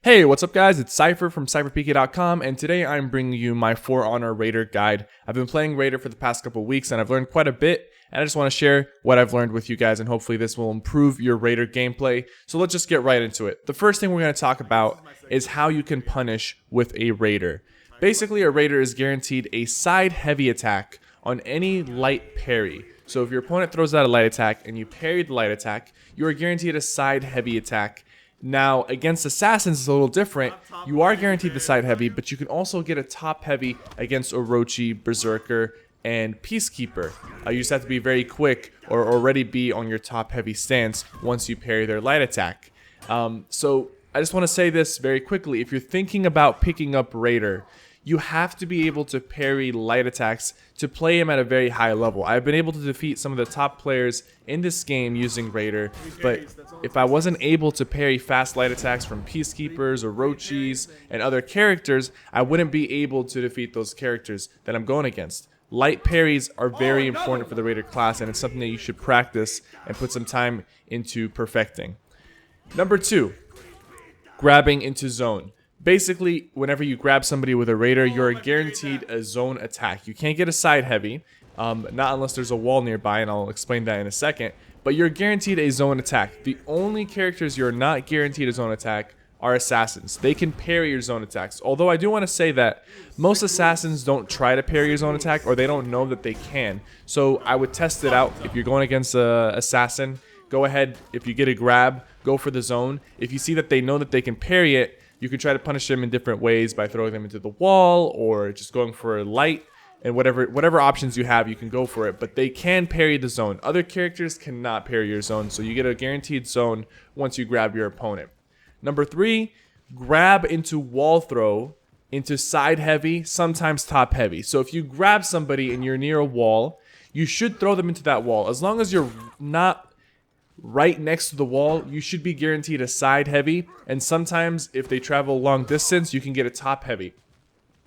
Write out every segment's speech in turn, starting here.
Hey, what's up guys? It's Cypher from CypherPK.com, and today I'm bringing you my For Honor Raider guide. I've been playing Raider for the past couple weeks and I've learned quite a bit, and I just want to share what I've learned with you guys, and hopefully this will improve your Raider gameplay. So let's just get right into it. The first thing we're going to talk about is how you can punish with a Raider. Basically, a Raider is guaranteed a side heavy attack on any light parry. So if your opponent throws out a light attack and you parry the light attack, you are guaranteed a side heavy attack. Now, against Assassins, it's a little different. You are guaranteed the side heavy, but you can also get a top heavy against Orochi, Berserker, and Peacekeeper. You just have to be very quick or already be on your top heavy stance once you parry their light attack. So I just want to say this very quickly. If you're thinking about picking up Raider, you have to be able to parry light attacks to play him at a very high level. I've been able to defeat some of the top players in this game using Raider, but if I wasn't able to parry fast light attacks from Peacekeepers, Orochis, and other characters, I wouldn't be able to defeat those characters that I'm going against. Light parries are very important for the Raider class, and it's something that you should practice and put some time into perfecting. Number 2, grabbing into zone. Basically, whenever you grab somebody with a Raider, you're guaranteed a zone attack. You can't get a side heavy, not unless there's a wall nearby, and I'll explain that in a second. But you're guaranteed a zone attack. The only characters you're not guaranteed a zone attack are Assassins. They can parry your zone attacks. Although I do want to say that most Assassins don't try to parry your zone attack, or they don't know that they can. So I would test it out. If you're going against an Assassin, go ahead. If you get a grab, go for the zone. If you see that they know that they can parry it, you can try to punish them in different ways by throwing them into the wall or just going for a light, and whatever options you have, you can go for it. But they can parry the zone. Other characters cannot parry your zone, so you get a guaranteed zone once you grab your opponent. Number 3, grab into wall throw, into side heavy, sometimes top heavy. So if you grab somebody and you're near a wall, you should throw them into that wall. As long as you're not right next to the wall, you should be guaranteed a side heavy, and sometimes if they travel long distance, you can get a top heavy.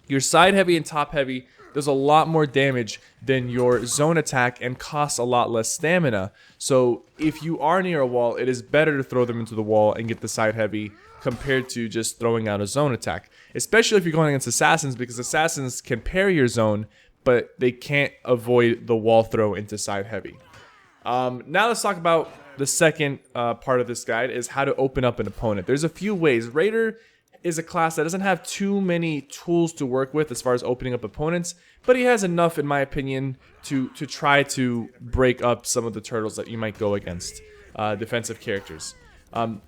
Your side heavy and top heavy does a lot more damage than your zone attack and costs a lot less stamina. So if you are near a wall, it is better to throw them into the wall and get the side heavy compared to just throwing out a zone attack, especially if you're going against Assassins, because Assassins can parry your zone, but they can't avoid the wall throw into side heavy. Now let's talk about the second part of this guide, is how to open up an opponent. There's a few ways. Raider is a class that doesn't have too many tools to work with as far as opening up opponents, but he has enough, in my opinion, to try to break up some of the turtles that you might go against, defensive characters.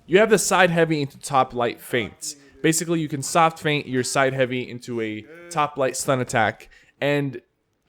You have the side heavy into top light feints. Basically, you can soft feint your side heavy into a top light stun attack, and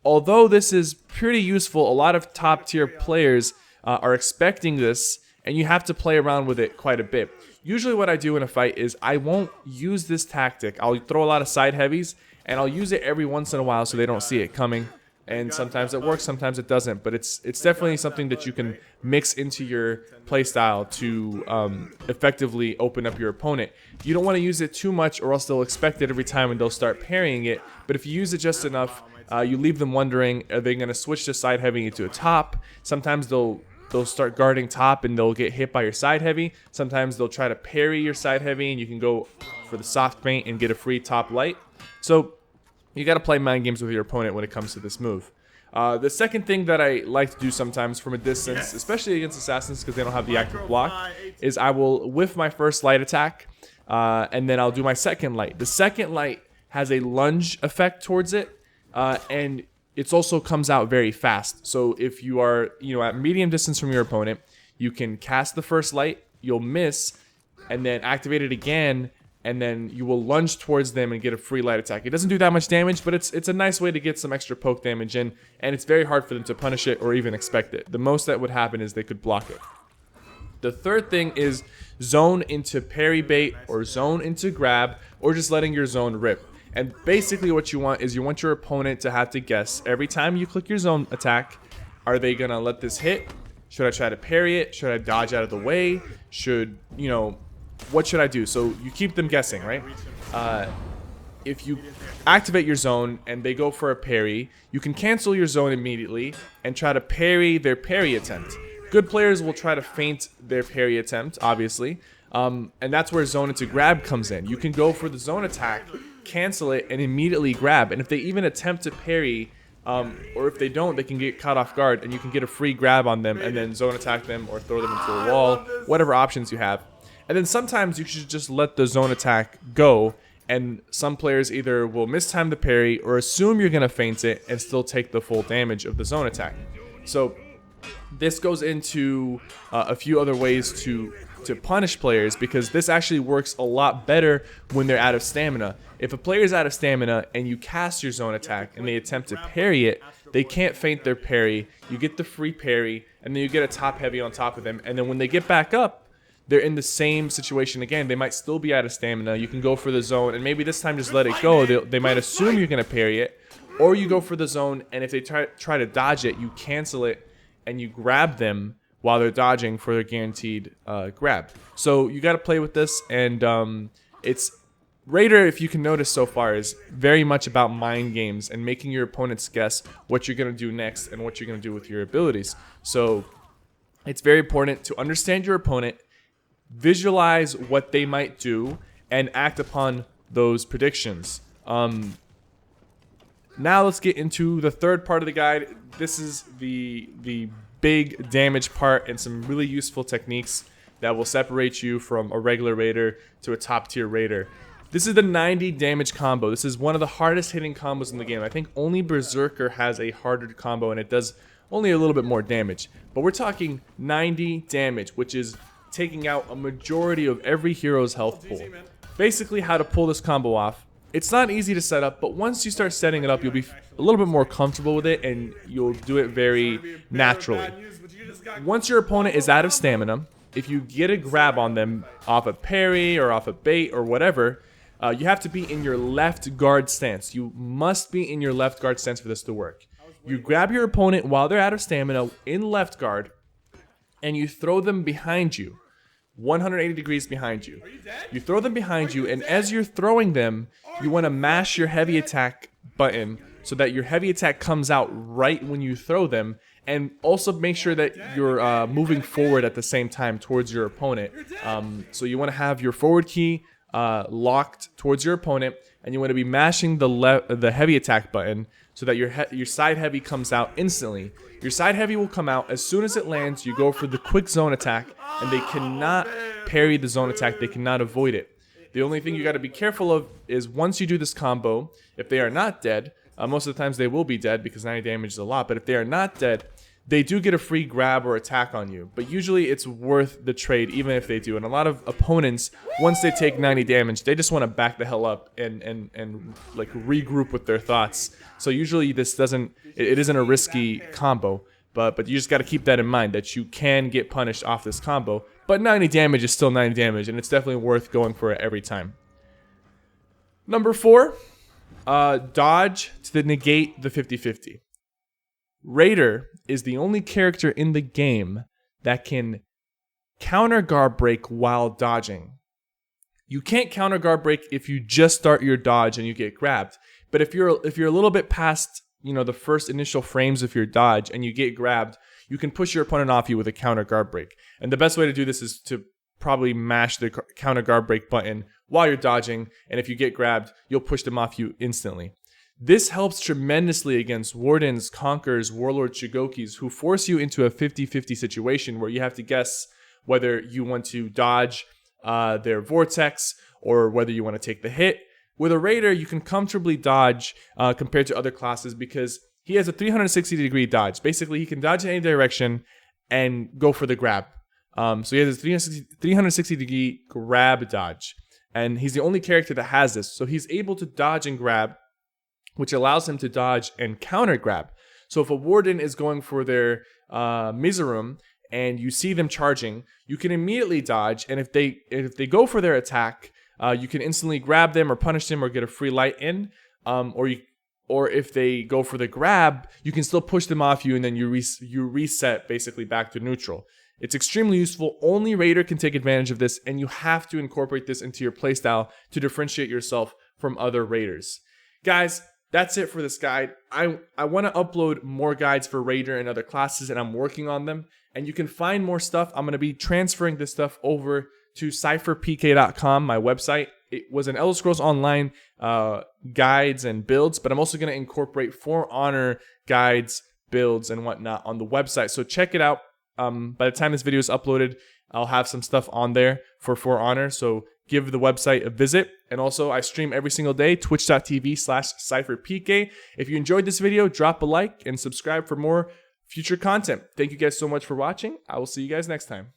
although this is pretty useful, a lot of top tier players are expecting this, and you have to play around with it quite a bit. Usually what I do in a fight is I won't use this tactic. I'll throw a lot of side heavies, and I'll use it every once in a while so they don't see it coming. And sometimes it works, sometimes it doesn't. But it's definitely something that you can mix into your playstyle to effectively open up your opponent. You don't want to use it too much, or else they'll expect it every time and they'll start parrying it. But if you use it just enough, you leave them wondering, are they going to switch the side heavy into a top? Sometimes they'll start guarding top and they'll get hit by your side heavy. Sometimes they'll try to parry your side heavy and you can go for the soft feint and get a free top light. So you got to play mind games with your opponent when it comes to this move. The second thing that I like to do sometimes from a distance, especially against Assassins because they don't have the active block, is I will whiff my first light attack and then I'll do my second light. The second light has a lunge effect towards it, and it also comes out very fast. So if you are, at medium distance from your opponent, you can cast the first light, you'll miss, and then activate it again, and then you will lunge towards them and get a free light attack. It doesn't do that much damage, but it's a nice way to get some extra poke damage in, and it's very hard for them to punish it or even expect it. The most that would happen is they could block it. The third thing is zone into parry bait, or zone into grab, or just letting your zone rip. And basically what you want is you want your opponent to have to guess every time you click your zone attack, are they going to let this hit? Should I try to parry it? Should I dodge out of the way? What should I do? So you keep them guessing, right? If you activate your zone and they go for a parry, you can cancel your zone immediately and try to parry their parry attempt. Good players will try to feint their parry attempt, obviously. And that's where zone into grab comes in. You can go for the zone attack, cancel it, and immediately grab. And if they even attempt to parry, or if they don't, they can get caught off guard, and you can get a free grab on them and then zone attack them or throw them into a wall, whatever options you have. And then sometimes you should just let the zone attack go, and some players either will mistime the parry or assume you're going to feint it and still take the full damage of the zone attack. So this goes into a few other ways to punish players, because this actually works a lot better when they're out of stamina. If a player is out of stamina and you cast your zone attack and they attempt to parry it, they can't feint their parry. You get the free parry, and then you get a top heavy on top of them. And then when they get back up, they're in the same situation again. They might still be out of stamina. You can go for the zone, and maybe this time just let it go. They might assume you're going to parry it, or you go for the zone, and if they try to dodge it, you cancel it, and you grab them while they're dodging for their guaranteed grab. So you got to play with this, and it's Raider, if you can notice so far, is very much about mind games and making your opponents guess what you're going to do next and what you're going to do with your abilities. So it's very important to understand your opponent, visualize what they might do, and act upon those predictions. Now let's get into the third part of the guide. This is the big damage part, and some really useful techniques that will separate you from a regular Raider to a top tier Raider. This is the 90 damage combo. This is one of the hardest hitting combos in the game. I think only Berserker has a harder combo, and it does only a little bit more damage. But we're talking 90 damage, which is taking out a majority of every hero's health pool. Basically, how to pull this combo off. It's not easy to set up, but once you start setting it up, you'll be a little bit more comfortable with it, and you'll do it very naturally. Once your opponent is out of stamina, if you get a grab on them off a parry or off a bait or whatever, you have to be in your left guard stance. You must be in your left guard stance for this to work. You grab your opponent while they're out of stamina in left guard, and you throw them behind you. 180 degrees behind you. You throw them behind you, and as you're throwing them, you want to mash your heavy attack button so that your heavy attack comes out right when you throw them, and also make sure that you're moving forward at the same time towards your opponent. So you want to have your forward key locked towards your opponent, and you want to be mashing the heavy attack button so that your side heavy comes out instantly. Your side heavy will come out as soon as it lands. You go for the quick zone attack, and they cannot parry the zone attack. They cannot avoid it. The only thing you got to be careful of is once you do this combo, if they are not dead, most of the times they will be dead because 90 damage is a lot, but if they are not dead, they do get a free grab or attack on you. But usually it's worth the trade even if they do. And a lot of opponents, once they take 90 damage, they just want to back the hell up and like regroup with their thoughts. So usually this it isn't a risky combo, but you just got to keep that in mind, that you can get punished off this combo. But 90 damage is still 90 damage, and it's definitely worth going for it every time. Number 4, dodge to negate the 50-50. Raider is the only character in the game that can counter guard break while dodging. You can't counter guard break if you just start your dodge and you get grabbed. But if you're a little bit past, the first initial frames of your dodge and you get grabbed, you can push your opponent off you with a counter guard break. And the best way to do this is to probably mash the counter guard break button while you're dodging, and if you get grabbed, you'll push them off you instantly. This helps tremendously against Wardens, Conquerors, Warlords, Shigokis, who force you into a 50-50 situation where you have to guess whether you want to dodge their Vortex or whether you want to take the hit. With a Raider, you can comfortably dodge compared to other classes because he has a 360-degree dodge. Basically, he can dodge in any direction and go for the grab. So he has a 360-degree grab dodge. And he's the only character that has this. So he's able to dodge and grab, which allows him to dodge and counter grab. So if a Warden is going for their Mizoram and you see them charging, you can immediately dodge. And if they go for their attack, you can instantly grab them or punish them or get a free light in. Or if they go for the grab, you can still push them off you, and then you reset basically back to neutral. It's extremely useful. Only Raider can take advantage of this, and you have to incorporate this into your playstyle to differentiate yourself from other Raiders. Guys, that's it for this guide. I want to upload more guides for Raider and other classes, and I'm working on them. And you can find more stuff. I'm going to be transferring this stuff over to cypherpk.com, my website. It was an Elder Scrolls Online guides and builds, but I'm also going to incorporate For Honor guides, builds, and whatnot on the website. So check it out. By the time this video is uploaded, I'll have some stuff on there for Honor. So give the website a visit. And also, I stream every single day, twitch.tv/cypherpk. If you enjoyed this video, drop a like and subscribe for more future content. Thank you guys so much for watching. I will see you guys next time.